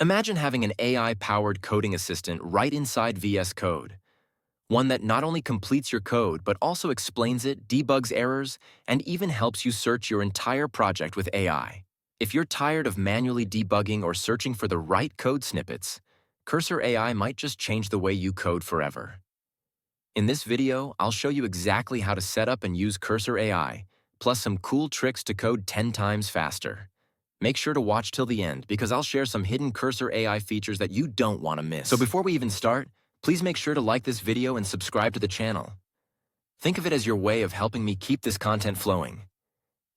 Imagine having an AI-powered coding assistant right inside VS Code, one that not only completes your code but also explains it, debugs errors, and even helps you search your entire project with AI. If you're tired of manually debugging or searching for the right code snippets, Cursor AI might just change the way you code forever. In this video, I'll show you exactly how to set up and use Cursor AI, plus some cool tricks to code 10 times faster. Make sure to watch till the end because I'll share some hidden Cursor AI features that you don't want to miss. So before we even start, please make sure to like this video and subscribe to the channel. Think of it as your way of helping me keep this content flowing.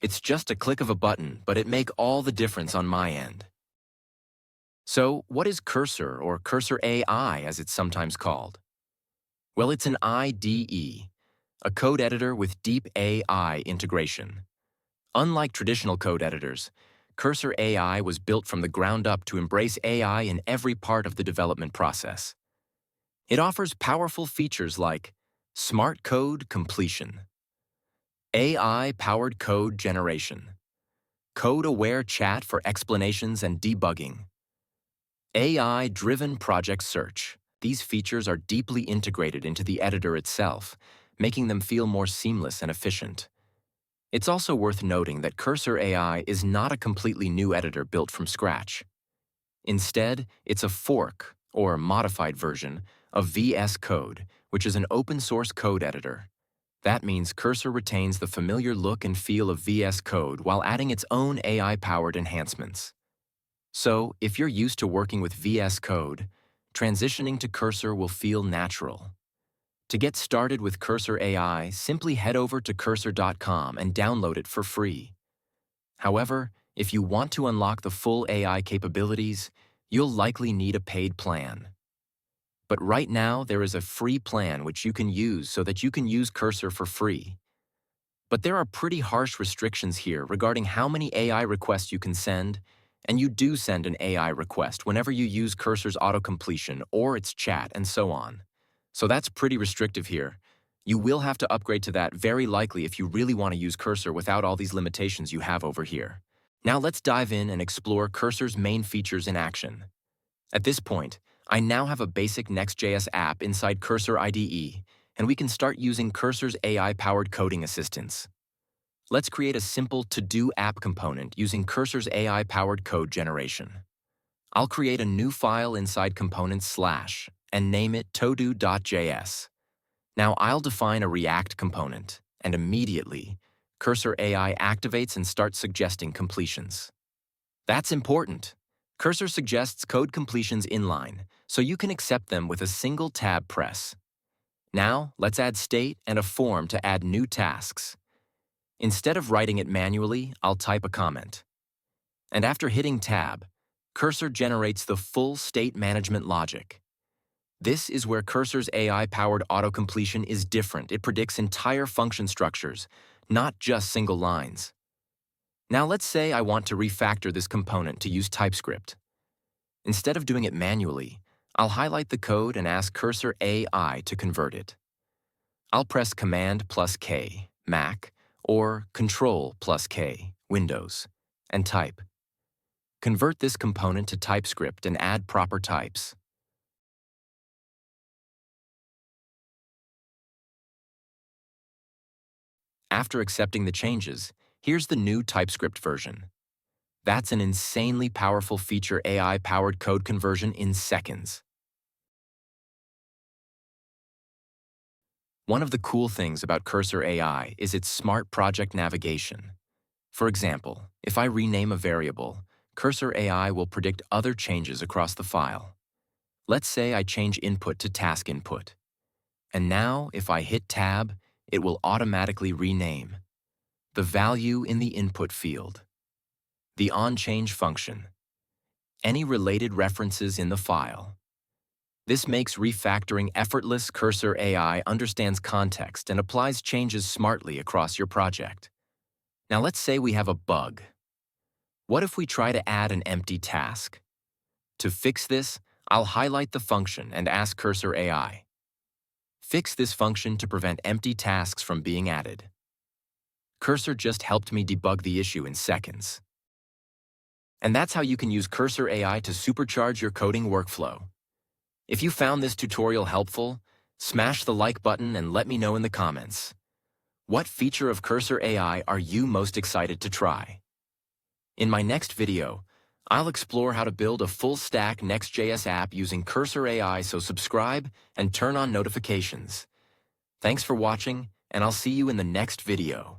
It's just a click of a button, but it makes all the difference on my end. So, what is Cursor, or Cursor AI as it's sometimes called? Well, it's an IDE, a code editor with deep AI integration. Unlike traditional code editors, Cursor AI was built from the ground up to embrace AI in every part of the development process. It offers powerful features like smart code completion, AI-powered code generation, code-aware chat for explanations and debugging, AI-driven project search. These features are deeply integrated into the editor itself, making them feel more seamless and efficient. It's also worth noting that Cursor AI is not a completely new editor built from scratch. Instead, it's a fork, or modified version, of VS Code, which is an open-source code editor. That means Cursor retains the familiar look and feel of VS Code while adding its own AI-powered enhancements. So, if you're used to working with VS Code, transitioning to Cursor will feel natural. To get started with Cursor AI, simply head over to cursor.com and download it for free. However, if you want to unlock the full AI capabilities, you'll likely need a paid plan. But right now, there is a free plan which you can use so that you can use Cursor for free. But there are pretty harsh restrictions here regarding how many AI requests you can send, and you do send an AI request whenever you use Cursor's autocompletion or its chat and so on. So that's pretty restrictive here. You will have to upgrade to that very likely if you really want to use Cursor without all these limitations you have over here. Now let's dive in and explore Cursor's main features in action. At this point, I now have a basic Next.js app inside Cursor IDE, and we can start using Cursor's AI-powered coding assistance. Let's create a simple to-do app component using Cursor's AI-powered code generation. I'll create a new file inside components/ and name it todo.js. Now I'll define a React component, and immediately, Cursor AI activates and starts suggesting completions. That's important. Cursor suggests code completions inline, so you can accept them with a single tab press. Now, let's add state and a form to add new tasks. Instead of writing it manually, I'll type a comment. And after hitting tab, Cursor generates the full state management logic. This is where Cursor's AI-powered autocompletion is different. It predicts entire function structures, not just single lines. Now let's say I want to refactor this component to use TypeScript. Instead of doing it manually, I'll highlight the code and ask Cursor AI to convert it. I'll press Command+K, Mac, or Control+K, Windows, and type. Convert this component to TypeScript and add proper types. After accepting the changes, here's the new TypeScript version. That's an insanely powerful feature AI-powered code conversion in seconds. One of the cool things about Cursor AI is its smart project navigation. For example, if I rename a variable, Cursor AI will predict other changes across the file. Let's say I change input to task input. And now, if I hit tab, it will automatically rename the value in the input field, the onChange function, any related references in the file. This makes refactoring effortless. Cursor AI understands context and applies changes smartly across your project. Now let's say we have a bug. What if we try to add an empty task? To fix this, I'll highlight the function and ask Cursor AI. Fix this function to prevent empty tasks from being added. Cursor just helped me debug the issue in seconds. And that's how you can use Cursor AI to supercharge your coding workflow. If you found this tutorial helpful, smash the like button and let me know in the comments. What feature of Cursor AI are you most excited to try? In my next video, I'll explore how to build a full-stack Next.js app using Cursor AI, so subscribe and turn on notifications. Thanks for watching, and I'll see you in the next video.